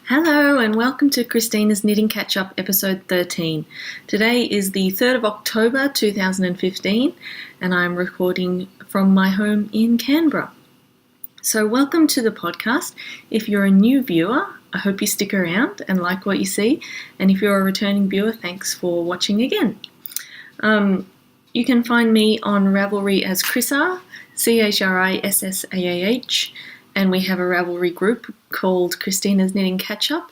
Hello and welcome to Christina's Knitting Catch-Up episode 13. Today is the 3rd of October 2015 and I'm recording from my home in Canberra. So welcome to the podcast. If you're a new viewer, I hope you stick around and like what you see, and if you're a returning viewer, thanks for watching again. You can find me on Ravelry as Chrissa, Chrissaah, and we have a Ravelry group called Christina's Knitting Catch-Up.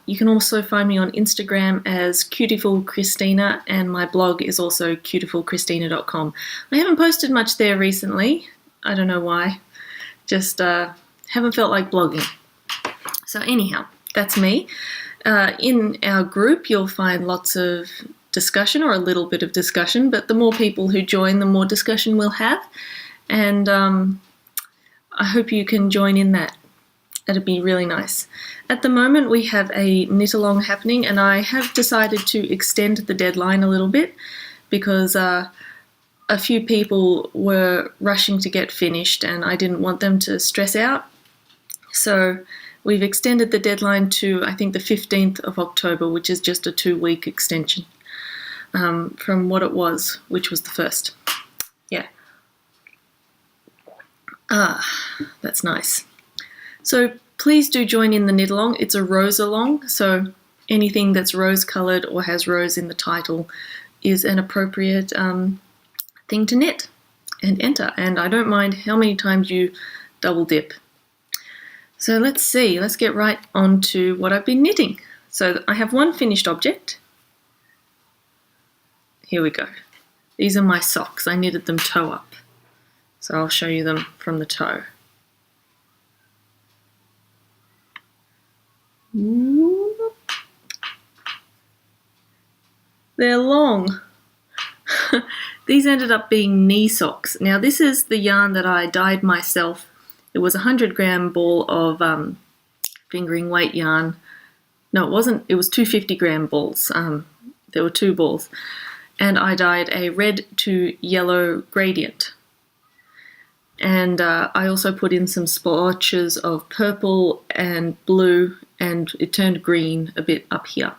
You can also find me on Instagram as Cutiful Christina, and my blog is also cutifulchristina.com. I haven't posted much there recently. I don't know why. Just haven't felt like blogging. So anyhow, that's me. In our group, you'll find lots of discussion, or a little bit of discussion, but the more people who join, the more discussion we'll have. And I hope you can join in that. It'd be really nice. At the moment we have a knit along happening, and I have decided to extend the deadline a little bit because a few people were rushing to get finished and I didn't want them to stress out. So we've extended the deadline to, I think, the 15th of October, which is just a 2-week extension from what it was, which was the 1st. Yeah. That's nice. So please do join in the knit along. It's a rose along, so anything that's rose coloured or has rose in the title is an appropriate thing to knit and enter. And I don't mind how many times you double dip. So let's see, let's get right on to what I've been knitting. So I have one finished object. Here we go. These are my socks. I knitted them toe up. So I'll show you them from the toe. They're long. These ended up being knee socks. Now this is the yarn that I dyed myself. It was a 100-gram ball of fingering weight yarn. No, it wasn't. It was 250-gram balls. There were 2 balls. And I dyed a red to yellow gradient. And I also put in some splotches of purple and blue, and it turned green a bit up here,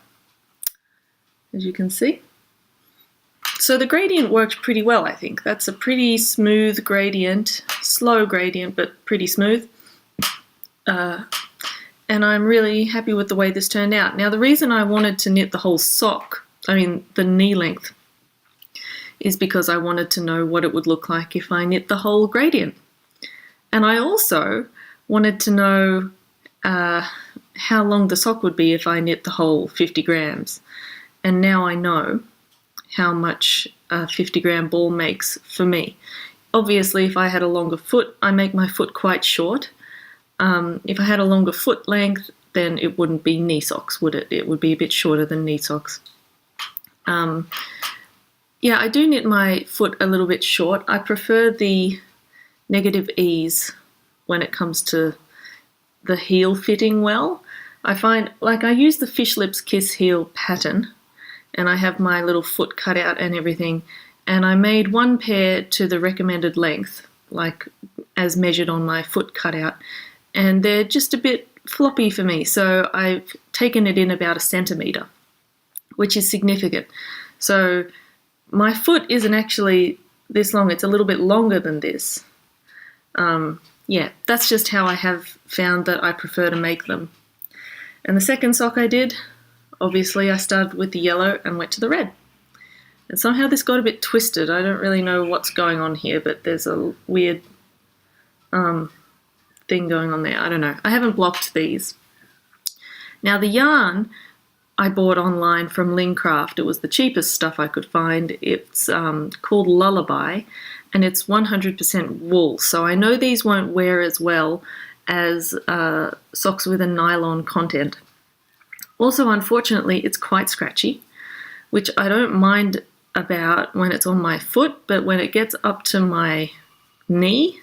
as you can see. So the gradient worked pretty well, I think. That's a pretty smooth gradient, slow gradient, but pretty smooth. And I'm really happy with the way this turned out. Now the reason I wanted to knit the whole sock, the knee length, is because I wanted to know what it would look like if I knit the whole gradient. And I also wanted to know how long the sock would be if I knit the whole 50 grams. And now I know how much a 50-gram ball makes for me. Obviously, if I had a longer foot, I make my foot quite short. If I had a longer foot length, then it wouldn't be knee socks, would it? It would be a bit shorter than knee socks. Yeah, I do knit my foot a little bit short. I prefer the negative ease when it comes to the heel fitting well. I find, I use the Fish Lips Kiss heel pattern, and I have my little foot cut out and everything, and I made one pair to the recommended length, as measured on my foot cutout, and they're just a bit floppy for me, so I've taken it in about 1 centimetre, which is significant. So my foot isn't actually this long, it's a little bit longer than this. Yeah, that's just how I have found that I prefer to make them. And the second sock I did, obviously I started with the yellow and went to the red. And somehow this got a bit twisted. I don't really know what's going on here, but there's a weird thing going on there. I don't know. I haven't blocked these. Now the yarn I bought online from Lincraft. It was the cheapest stuff I could find. It's called Lullaby, and it's 100% wool. So I know these won't wear as well as socks with a nylon content. Also, unfortunately, it's quite scratchy, which I don't mind about when it's on my foot, but when it gets up to my knee,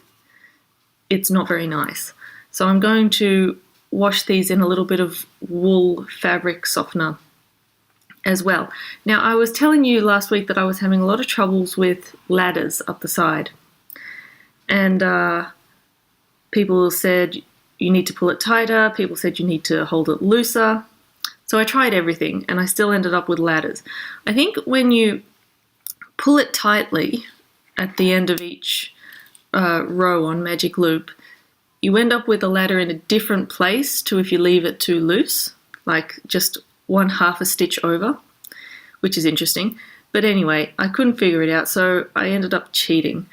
it's not very nice. So I'm going to wash these in a little bit of wool fabric softener as well. Now, I was telling you last week that I was having a lot of troubles with ladders up the side, and people said, you need to pull it tighter. People said you need to hold it looser. So I tried everything and I still ended up with ladders. I think when you pull it tightly at the end of each row on Magic Loop, you end up with a ladder in a different place to if you leave it too loose, like just 1/2 a stitch over, which is interesting. But anyway, I couldn't figure it out, so I ended up cheating.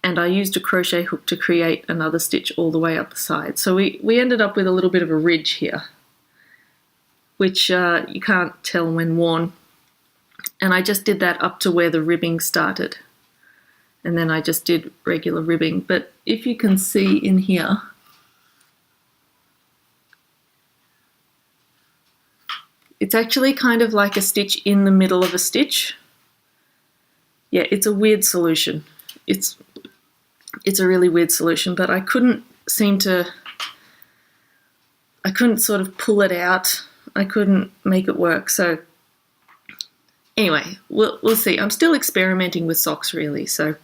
And I used a crochet hook to create another stitch all the way up the side. So we ended up with a little bit of a ridge here, which you can't tell when worn. And I just did that up to where the ribbing started. And then I just did regular ribbing. But if you can see in here, it's actually kind of like a stitch in the middle of a stitch. Yeah, it's a weird solution. It's a really weird solution, but I couldn't sort of pull it out. I couldn't make it work. So anyway, we'll see. I'm still experimenting with socks really, so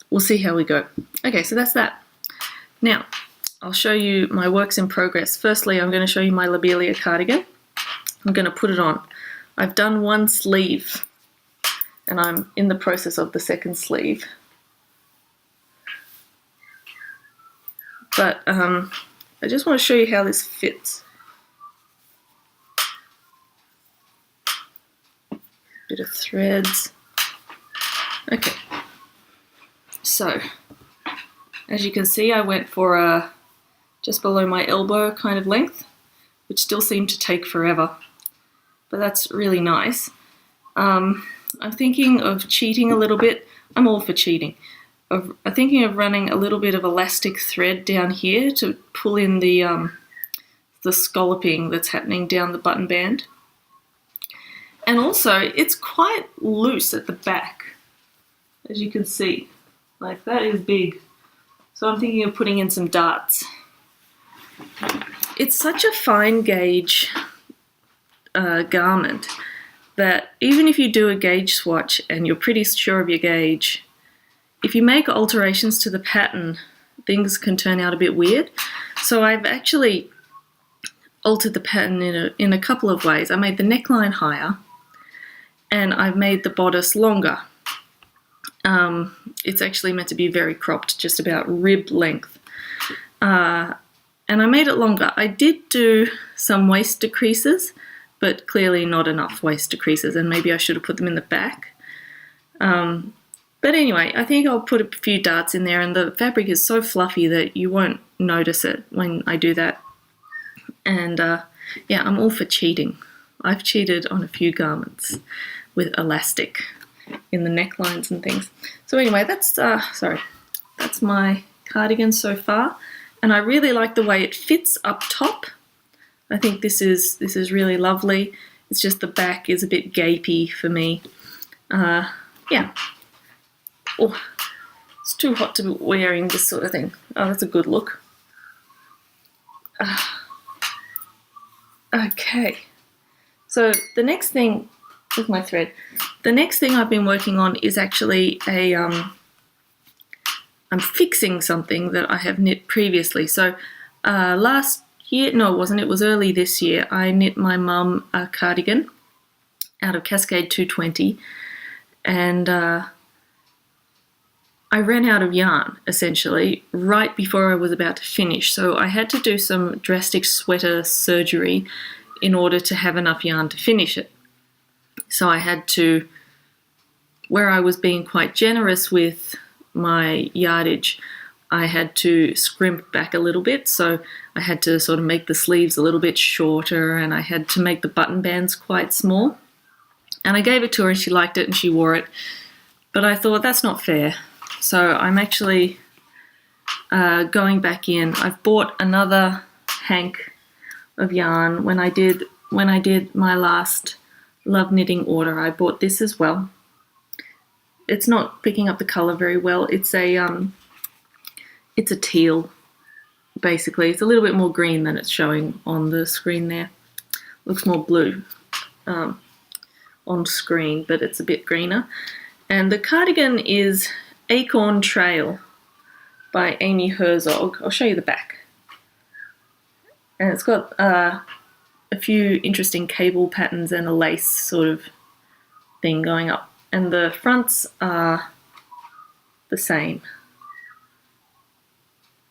we'll see how we go. Okay, so that's that. Now, I'll show you my works in progress. Firstly, I'm going to show you my Lobelia cardigan. I'm going to put it on. I've done one sleeve, and I'm in the process of the second sleeve. But I just want to show you how this fits. Bit of threads. Okay. So, as you can see, I went for a just below my elbow kind of length, which still seemed to take forever. But that's really nice. I'm thinking of cheating a little bit. I'm all for cheating. I'm thinking of running a little bit of elastic thread down here to pull in the scalloping that's happening down the button band. And also, it's quite loose at the back, as you can see. Like, that is big. So I'm thinking of putting in some darts. It's such a fine gauge garment that even if you do a gauge swatch and you're pretty sure of your gauge, if you make alterations to the pattern, things can turn out a bit weird. So I've actually altered the pattern in a couple of ways. I made the neckline higher and I've made the bodice longer. It's actually meant to be very cropped, just about rib length. And I made it longer. I did do some waist decreases, but clearly not enough waist decreases, and maybe I should have put them in the back. But anyway, I think I'll put a few darts in there, and the fabric is so fluffy that you won't notice it when I do that. And yeah, I'm all for cheating. I've cheated on a few garments with elastic in the necklines and things. So anyway, that's my cardigan so far, and I really like the way it fits up top. I think this is really lovely. It's just the back is a bit gapey for me. Yeah. Oh, it's too hot to be wearing this sort of thing. Oh, that's a good look. Okay. So the next thing with my thread, the next thing I've been working on is actually I'm fixing something that I have knit previously. So last year, no, it wasn't. It was early this year. I knit my mum a cardigan out of Cascade 220, and I ran out of yarn, essentially, right before I was about to finish. So I had to do some drastic sweater surgery in order to have enough yarn to finish it. So I had to, where I was being quite generous with my yardage, I had to scrimp back a little bit. So I had to sort of make the sleeves a little bit shorter, and I had to make the button bands quite small. And I gave it to her and she liked it and she wore it. But I thought, that's not fair. So I'm actually going back in. I've bought another hank of yarn. When I did my last Love Knitting order, I bought this as well. It's not picking up the color very well. It's a teal, basically. It's a little bit more green than it's showing on the screen there. Looks more blue on screen, but it's a bit greener. And the cardigan is Acorn Trail by Amy Herzog. I'll show you the back. And it's got a few interesting cable patterns and a lace sort of thing going up. And the fronts are the same.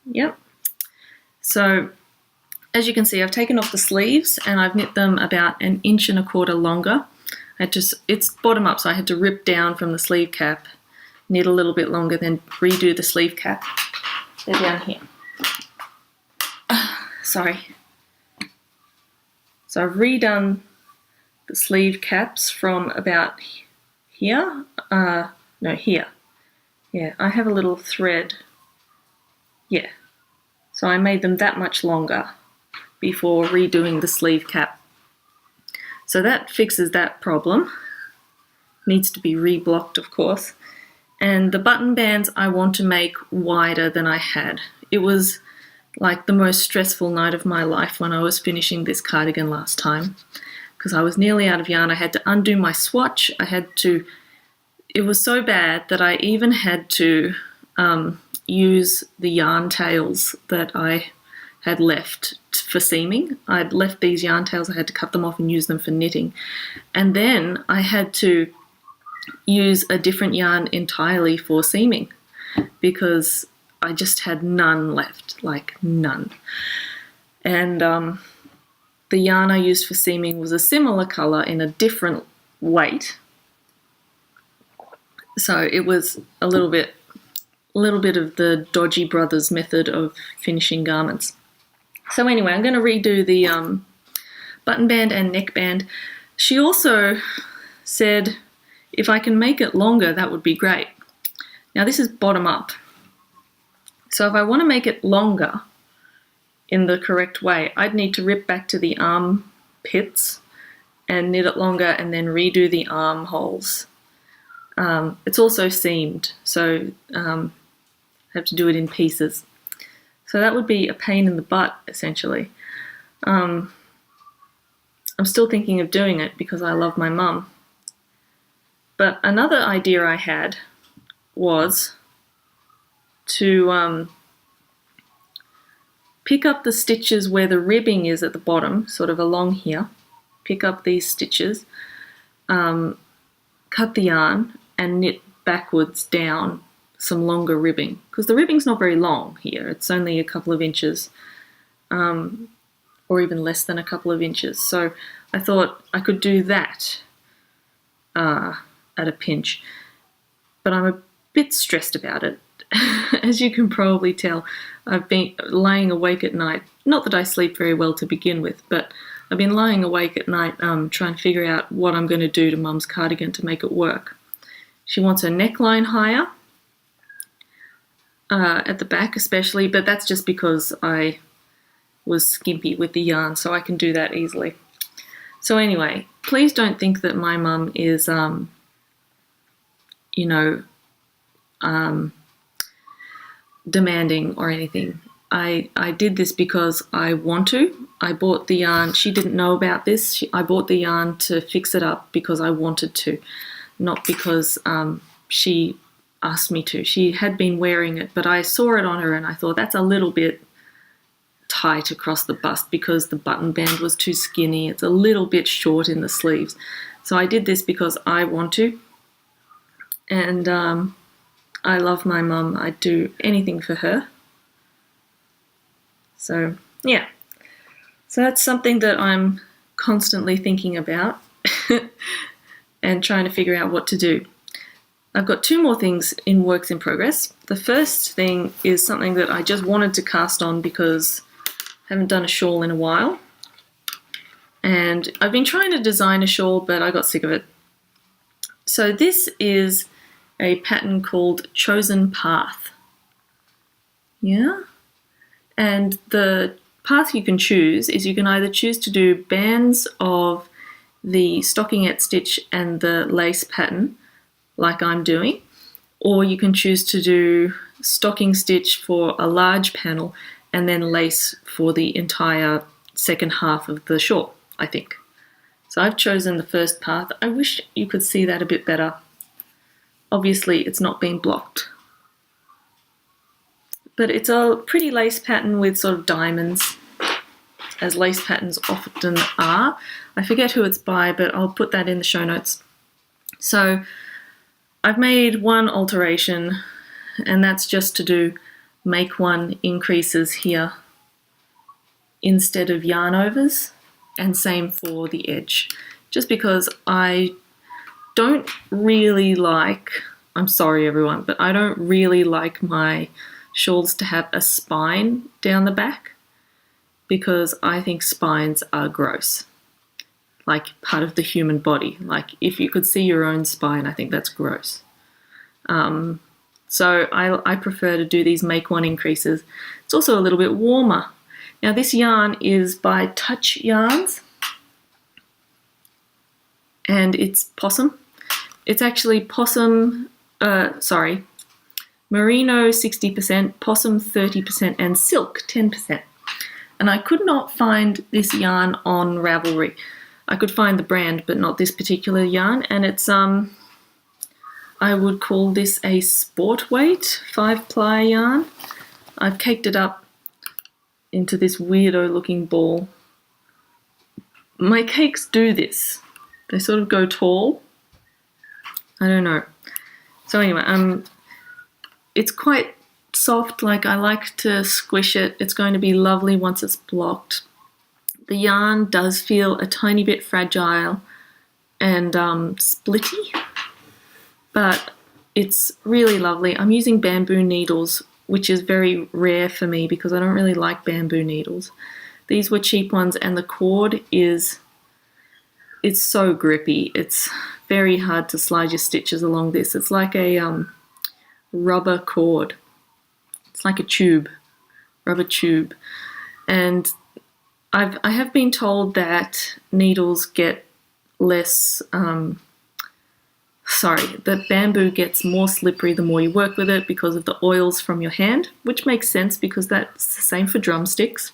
Yep. So as you can see, I've taken off the sleeves and I've knit them about 1.25 inches longer. It's bottom up, so I had to rip down from the sleeve cap, knit a little bit longer, then redo the sleeve cap. They're down here. Sorry. So I've redone the sleeve caps from about here. No, here. Yeah, I have a little thread. Yeah. So I made them that much longer before redoing the sleeve cap. So that fixes that problem. Needs to be reblocked, of course. And the button bands I want to make wider than I had. It was like the most stressful night of my life when I was finishing this cardigan last time, because I was nearly out of yarn. I had to undo my swatch. It was so bad that I even had to use the yarn tails that I had left for seaming. I'd left these yarn tails, I had to cut them off and use them for knitting. And then I had to use a different yarn entirely for seaming because I just had none left, like none. And the yarn I used for seaming was a similar colour in a different weight. So it was a little bit of the Dodgy Brothers method of finishing garments. So anyway, I'm going to redo the button band and neckband. She also said if I can make it longer, that would be great. Now this is bottom up. So if I want to make it longer in the correct way, I'd need to rip back to the armpits and knit it longer and then redo the armholes. It's also seamed, so I have to do it in pieces. So that would be a pain in the butt, essentially. I'm still thinking of doing it because I love my mum. But another idea I had was to pick up the stitches where the ribbing is at the bottom, sort of along here. Pick up these stitches, cut the yarn, and knit backwards down some longer ribbing, because the ribbing's not very long here. It's only a couple of inches, or even less than a couple of inches. So I thought I could do that at a pinch, but I'm a bit stressed about it. As you can probably tell, I've been lying awake at night. Not that I sleep very well to begin with, but I've been lying awake at night trying to figure out what I'm going to do to Mum's cardigan to make it work. She wants her neckline higher, at the back especially, but that's just because I was skimpy with the yarn, so I can do that easily. So anyway, please don't think that my mum is, demanding or anything. I did this because I want to. I bought the yarn. She didn't know about this. I bought the yarn to fix it up because I wanted to, not because she asked me to. She had been wearing it, but I saw it on her and I thought that's a little bit tight across the bust because the button band was too skinny. It's a little bit short in the sleeves. So I did this because I want to. And I love my mum. I'd do anything for her. So, yeah. So that's something that I'm constantly thinking about and trying to figure out what to do. I've got two more things in works in progress. The first thing is something that I just wanted to cast on because I haven't done a shawl in a while. And I've been trying to design a shawl, but I got sick of it. So this is a pattern called Chosen Path. Yeah? And the path you can choose is you can either choose to do bands of the stockingette stitch and the lace pattern, like I'm doing, or you can choose to do stocking stitch for a large panel and then lace for the entire second half of the shawl, I think. So I've chosen the first path. I wish you could see that a bit better. Obviously it's not being blocked. But it's a pretty lace pattern with sort of diamonds. as lace patterns often are. I forget who it's by, but I'll put that in the show notes. So I've made one alteration, and that's just to do make one increases here instead of yarn overs, and same for the edge. Just because I don't really like, I'm sorry everyone, but I don't really like my shawls to have a spine down the back, because I think spines are gross. Like part of the human body. Like if you could see your own spine, I think that's gross. So I prefer to do these make one increases. It's also a little bit warmer. Now this yarn is by Touch Yarns, and it's possum. It's actually possum, merino 60%, possum 30%, and silk 10%. And I could not find this yarn on Ravelry. I could find the brand, but not this particular yarn. And it's, I would call this a sport weight 5-ply yarn. I've caked it up into this weirdo looking ball. My cakes do this. They sort of go tall. I don't know. So anyway, it's quite soft. Like I like to squish it. It's going to be lovely once it's blocked. The yarn does feel a tiny bit fragile and splitty, but it's really lovely. I'm using bamboo needles, which is very rare for me because I don't really like bamboo needles. These were cheap ones, and the cord it's so grippy. It's very hard to slide your stitches along this. It's like a rubber cord. It's like a tube, rubber tube. And I have been told that needles get less, that bamboo gets more slippery the more you work with it because of the oils from your hand, which makes sense because that's the same for drumsticks,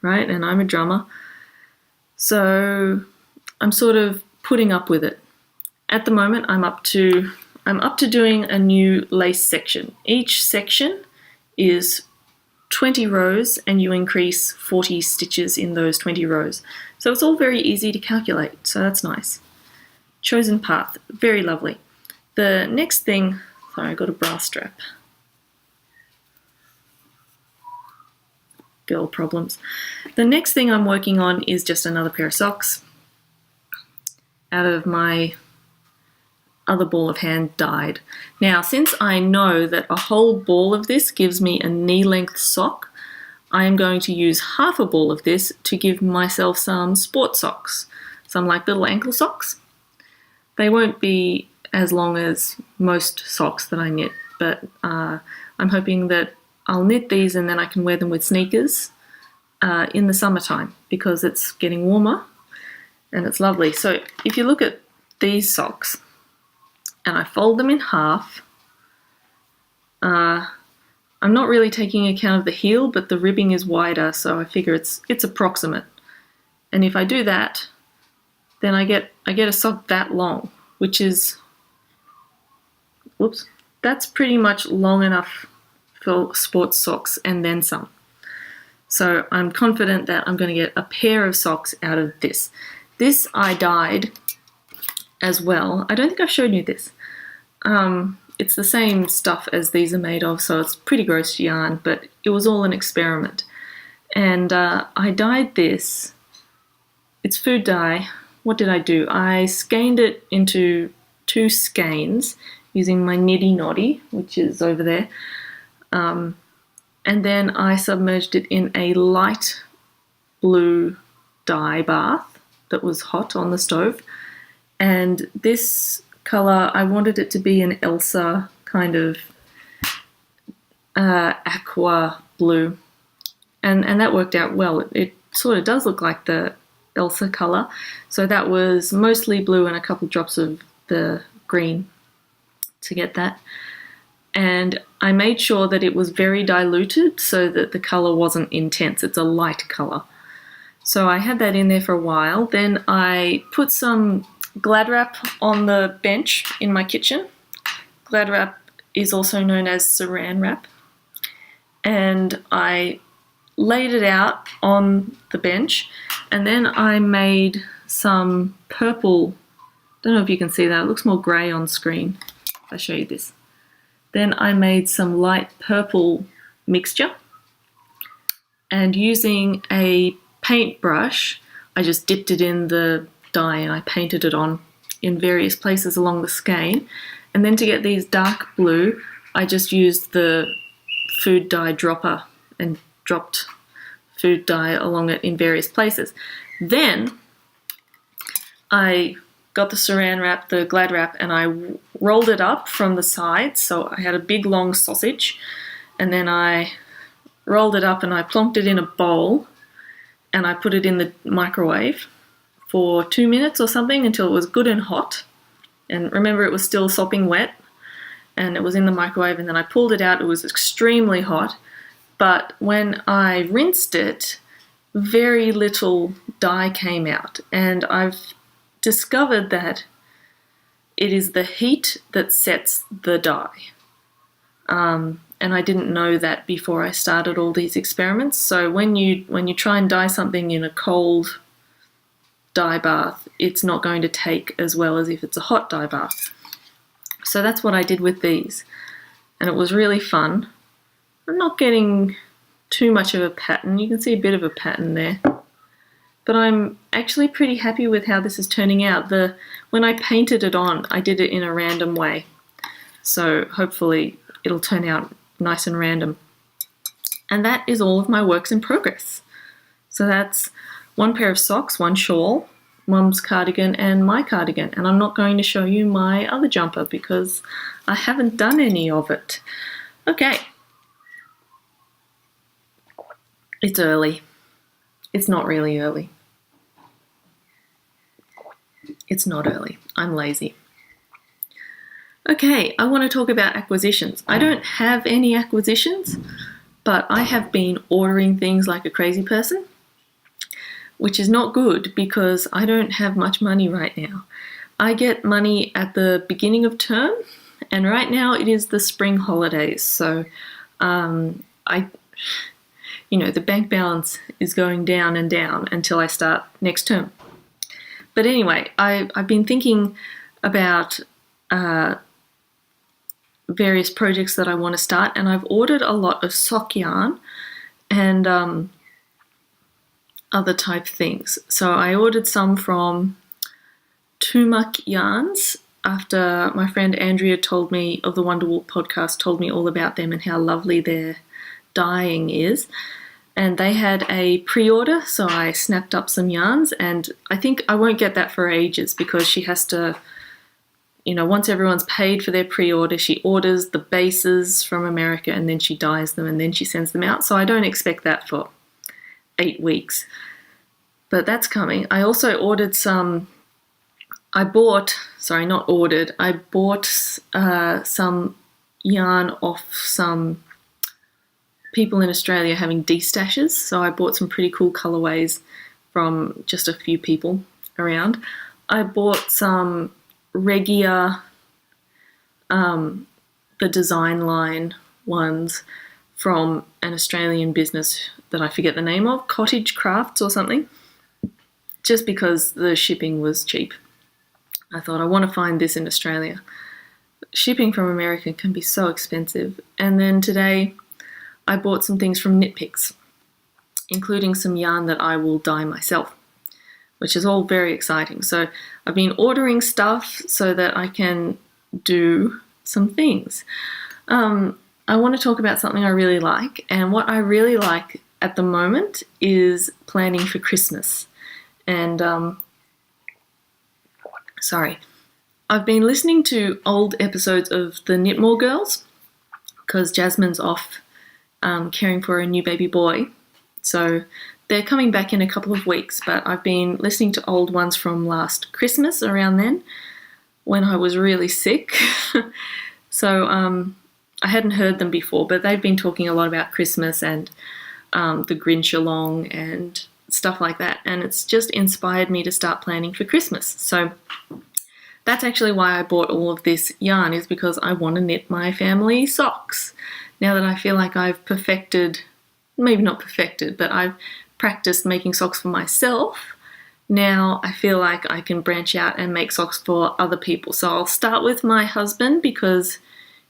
right? And I'm a drummer. So I'm sort of putting up with it. At the moment, I'm up to doing a new lace section. Each section is 20 rows, and you increase 40 stitches in those 20 rows. So it's all very easy to calculate, so that's nice. Chosen path, very lovely. The next thing, sorry, I got a bra strap. Girl problems. The next thing I'm working on is just another pair of socks out of my other ball of hand dyed. Now, since I know that a whole ball of this gives me a knee-length sock, I am going to use half a ball of this to give myself some sport socks, some like little ankle socks. They won't be as long as most socks that I knit, but I'm hoping that I'll knit these and then I can wear them with sneakers in the summertime because it's getting warmer and it's lovely. So if you look at these socks, and I fold them in half. I'm not really taking account of the heel, but the ribbing is wider, so I figure it's approximate. And if I do that, then I get a sock that long, which is, whoops, that's pretty much long enough for sports socks and then some. So I'm confident that I'm going to get a pair of socks out of this. This I dyed as well. I don't think I've shown you this. It's the same stuff as these are made of, so it's pretty gross yarn, but it was all an experiment. And I dyed this. It's food dye. What did I do? I skeined it into 2 skeins using my Niddy Noddy, which is over there. And then I submerged it in a light blue dye bath that was hot on the stove. And this colour, I wanted it to be an Elsa kind of aqua blue. And that worked out well. It sort of does look like the Elsa colour. So that was mostly blue and a couple drops of the green to get that. And I made sure that it was very diluted so that the colour wasn't intense. It's a light colour. So I had that in there for a while. Then I put some Glad wrap on the bench in my kitchen. Glad wrap is also known as saran wrap. And I laid it out on the bench, and then I made some purple. Don't know if you can see that. It looks more grey on screen. If I show you this. Then I made some light purple mixture, and using a paintbrush, I just dipped it in the dye and I painted it on in various places along the skein. And then to get these dark blue, I just used the food dye dropper and dropped food dye along it in various places. Then I got the saran wrap, the Glad wrap, and I rolled it up from the sides. So I had a big long sausage, and then I rolled it up and I plonked it in a bowl, and I put it in the microwave for 2 minutes or something until it was good and hot. And remember, it was still sopping wet, and it was in the microwave, and then I pulled it out. It was extremely hot, but when I rinsed it, very little dye came out, and I've discovered that it is the heat that sets the dye. And I didn't know that before I started all these experiments. So when you try and dye something in a cold dye bath, it's not going to take as well as if it's a hot dye bath. So that's what I did with these, and it was really fun. I'm not getting too much of a pattern. You can see a bit of a pattern there, but I'm actually pretty happy with how this is turning out. When I painted it on, I did it in a random way, so hopefully it'll turn out nice and random. And that is all of my works in progress. So that's one pair of socks, one shawl, Mum's cardigan, and my cardigan. And I'm not going to show you my other jumper because I haven't done any of it. Okay. It's early. It's not really early. It's not early. I'm lazy. Okay, I want to talk about acquisitions. I don't have any acquisitions, but I have been ordering things like a crazy person, which is not good because I don't have much money right now. I get money at the beginning of term, and right now it is the spring holidays. So the bank balance is going down and down until I start next term. But anyway, I've been thinking about various projects that I want to start, and I've ordered a lot of sock yarn and other type things. So I ordered some from Tumak Yarns after my friend Andrea told me of the Wonderwool podcast, told me all about them and how lovely their dyeing is. And they had a pre-order, so I snapped up some yarns, and I think I won't get that for ages because she has to, once everyone's paid for their pre-order, she orders the bases from America and then she dyes them and then she sends them out. So I don't expect that for 8 weeks. But that's coming. I also ordered some, I bought some yarn off some people in Australia having de-stashes. So I bought some pretty cool colorways from just a few people around. I bought some Regia, the design line ones from an Australian business that I forget the name of, Cottage Crafts or something, just because the shipping was cheap. I thought I want to find this in Australia. Shipping from America can be so expensive. And then today I bought some things from Knit Picks, including some yarn that I will dye myself, which is all very exciting. So I've been ordering stuff so that I can do some things. I want to talk about something I really like, and what I really like at the moment is planning for Christmas. And I've been listening to old episodes of the Knitmore Girls because Jasmine's off caring for a new baby boy. So they're coming back in a couple of weeks, but I've been listening to old ones from last Christmas, around then, when I was really sick. So I hadn't heard them before, but they've been talking a lot about Christmas and the Grinch along and stuff like that, and it's just inspired me to start planning for Christmas. So that's actually why I bought all of this yarn, is because I want to knit my family socks. Now that I feel like I've perfected maybe not perfected, but I've practiced making socks for myself. Now I feel like I can branch out and make socks for other people. So I'll start with my husband because,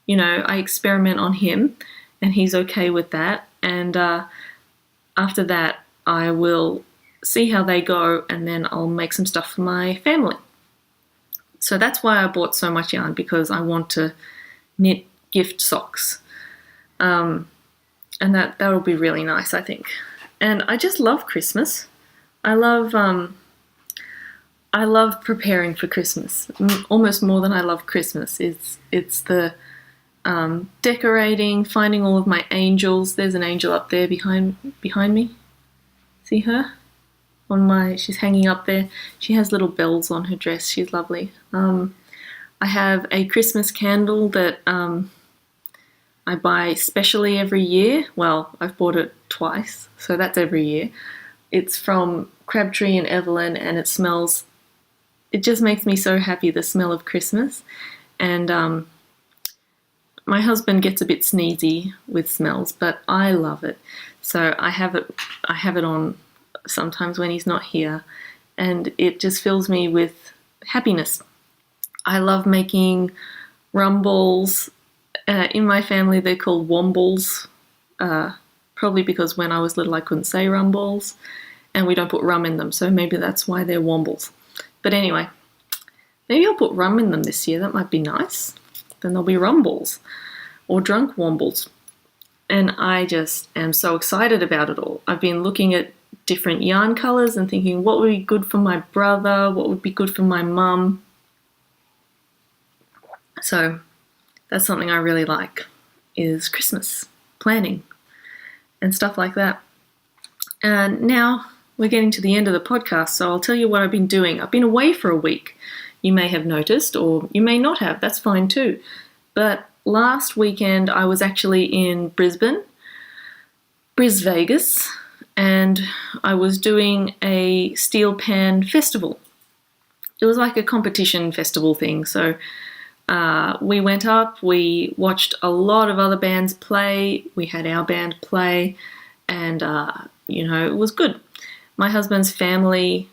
I experiment on him and he's okay with that. And after that, I will see how they go and then I'll make some stuff for my family. So that's why I bought so much yarn, because I want to knit gift socks. And that'll be really nice, I think. And I just love Christmas. I love preparing for Christmas, almost more than I love Christmas. It's the decorating, finding all of my angels. There's an angel up there behind me. See her? She's hanging up there. She has little bells on her dress. She's lovely. I have a Christmas candle that I buy specially every year. Well, I've bought it twice, so that's every year. It's from Crabtree and Evelyn, and it just makes me so happy, the smell of Christmas. And my husband gets a bit sneezy with smells, but I love it. So I have it on sometimes when he's not here, and it just fills me with happiness. I love making rum balls. In my family, they're called wombles, probably because when I was little I couldn't say rum balls, and we don't put rum in them, so maybe that's why they're wombles. But anyway, maybe I'll put rum in them this year. That might be nice. Then there'll be rum balls or drunk wombles. And I just am so excited about it all. I've been looking at different yarn colours and thinking what would be good for my brother, what would be good for my mum. So that's something I really like, is Christmas planning and stuff like that. And now we're getting to the end of the podcast, so I'll tell you what I've been doing. I've been away for a week. You may have noticed, or you may not have. That's fine too. But last weekend I was actually in Brisbane, Vegas, and I was doing a steel pan festival. It was like a competition festival thing. So we went up, we watched a lot of other bands play, we had our band play, and it was good. My husband's family,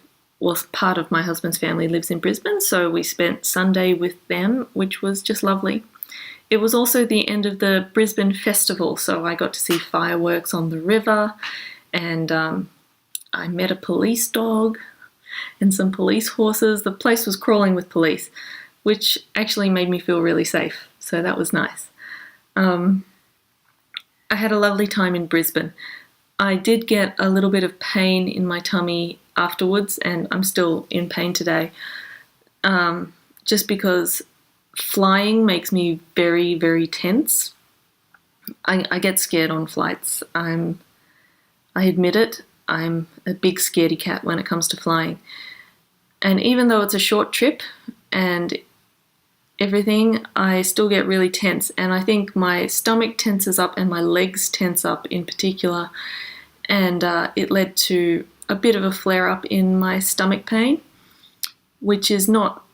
part of my husband's family lives in Brisbane, so we spent Sunday with them, which was just lovely. It was also the end of the Brisbane Festival, so I got to see fireworks on the river, and I met a police dog and some police horses. The place was crawling with police, which actually made me feel really safe, so that was nice. I had a lovely time in Brisbane. I did get a little bit of pain in my tummy afterwards, and I'm still in pain today, just because flying makes me very, very tense. I get scared on flights. I admit it. I'm a big scaredy cat when it comes to flying. And even though it's a short trip and everything, I still get really tense. And I think my stomach tenses up and my legs tense up in particular. And it led to a bit of a flare-up in my stomach pain, which is not,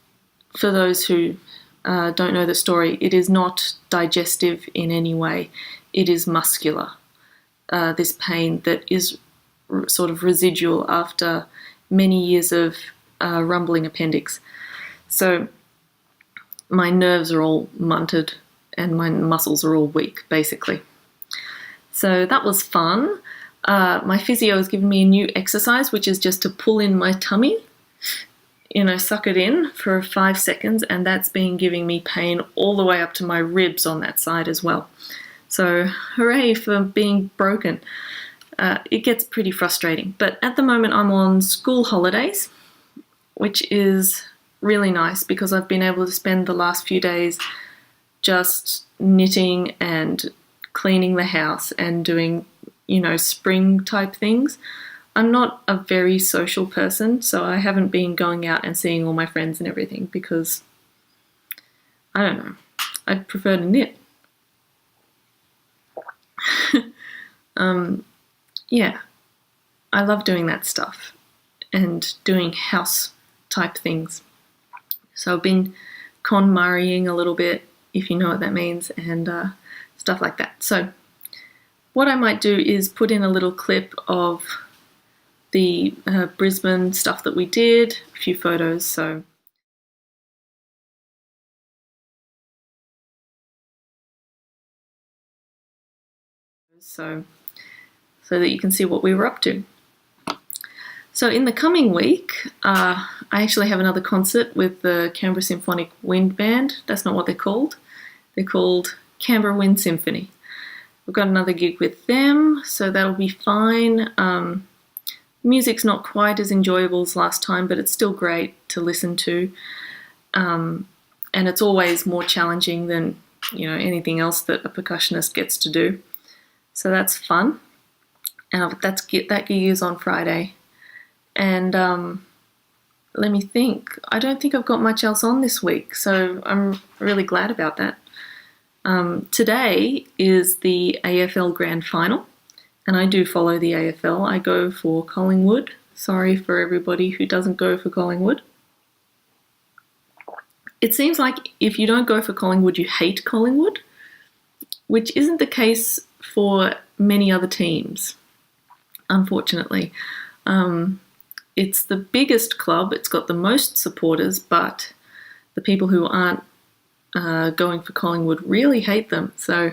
for those who don't know the story, it is not digestive in any way. It is muscular, this pain that is sort of residual after many years of rumbling appendix. So my nerves are all munted and my muscles are all weak, basically. So that was fun. My physio has given me a new exercise, which is just to pull in my tummy, suck it in for 5 seconds, and that's been giving me pain all the way up to my ribs on that side as well. So hooray for being broken. It gets pretty frustrating. But at the moment I'm on school holidays, which is really nice because I've been able to spend the last few days just knitting and cleaning the house and doing, spring type things. I'm not a very social person, so I haven't been going out and seeing all my friends and everything because, I don't know, I'd prefer to knit. Yeah, I love doing that stuff and doing house type things. So I've been KonMariing a little bit, if you know what that means, and stuff like that. So what I might do is put in a little clip of the Brisbane stuff that we did, a few photos, so that you can see what we were up to. So in the coming week, I actually have another concert with the Canberra Symphonic Wind Band. That's not what they're called. They're called Canberra Wind Symphony. We've got another gig with them, so that'll be fine. Music's not quite as enjoyable as last time, but it's still great to listen to. And it's always more challenging than, anything else that a percussionist gets to do. So that's fun. That gig is on Friday. And let me think. I don't think I've got much else on this week, so I'm really glad about that. Today is the AFL Grand Final, and I do follow the AFL. I go for Collingwood. Sorry for everybody who doesn't go for Collingwood. It seems like if you don't go for Collingwood, you hate Collingwood, which isn't the case for many other teams, unfortunately. It's the biggest club, it's got the most supporters, but the people who aren't going for Collingwood really hate them. So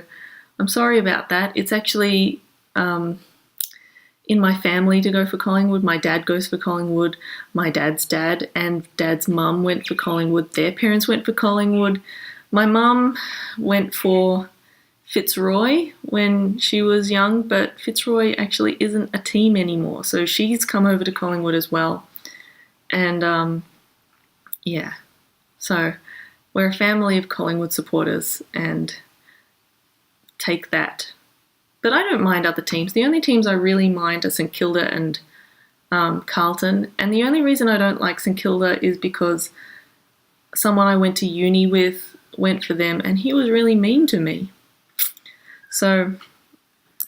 I'm sorry about that. It's actually in my family to go for Collingwood. My dad goes for Collingwood. My dad's dad and dad's mum went for Collingwood. Their parents went for Collingwood. My mum went for Fitzroy when she was young, but Fitzroy actually isn't a team anymore, so she's come over to Collingwood as well. And so we're a family of Collingwood supporters and take that. But I don't mind other teams. The only teams I really mind are St Kilda and Carlton, and the only reason I don't like St Kilda is because someone I went to uni with went for them and he was really mean to me. So,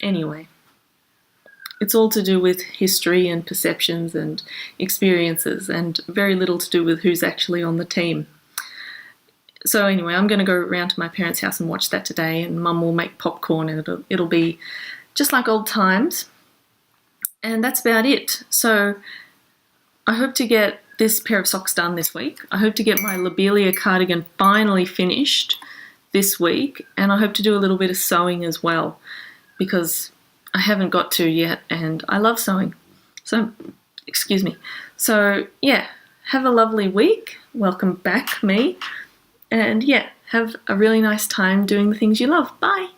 anyway, it's all to do with history and perceptions and experiences and very little to do with who's actually on the team. So anyway, I'm going to go around to my parents' house and watch that today, and Mum will make popcorn and it'll be just like old times. And that's about it. So I hope to get this pair of socks done this week. I hope to get my Lobelia cardigan finally finished this week, and I hope to do a little bit of sewing as well because I haven't got to yet and I love sewing. So, excuse me. So, yeah, have a lovely week. Welcome back, me. And yeah, have a really nice time doing the things you love. Bye.